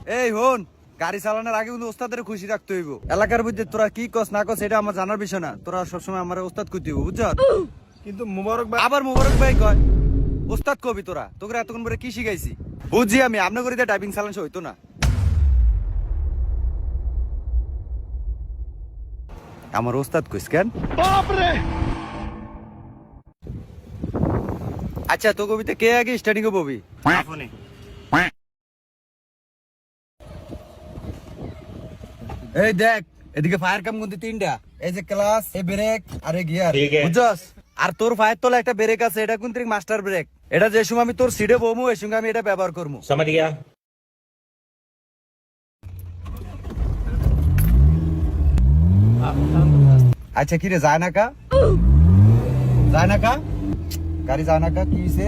এই হন, গাড়ি চালানোর আগে কিন্তু ওস্তাদের খুশি রাখতে হইব। এলাকার মধ্যে তোরা কি কস না কস এটা আমার জানার বিষয় না। তোরা সবসময় আমার ওস্তাদ কইতে হইব, বুঝছ? কিন্তু মুবারক ভাই আবার মুবারক ভাই কয় ওস্তাদ কবি তোরা, তোকে এতক্ষণ পরে কি শিখাইছি? বুঝছি আমি, আপনার করে ড্রাইভিং চালান হইতো না। আমার ওস্তাদ কইস কেন? আচ্ছা, তো কবিতে কে আগে স্টার্টিং এ ববি? আপনি এই দেখ, এদিকে ফায়ার কাম কিন্তু তিনটা, এই যে ক্লাস, এই ব্রেক আর এই গিয়ার, বুঝছস? আর তোর ফায়ার তলা একটা ব্রেক আছে, এটা কিন্তু মাস্টার ব্রেক। এটা যে সময় আমি তোর সিটে বমু এই সঙ্গে আমি এটা ব্যবহার করবো। समझ गया। আচ্ছা কি রে, যায় না কা? যায় না কা? গাড়ি যায় না কা? কি হইছে?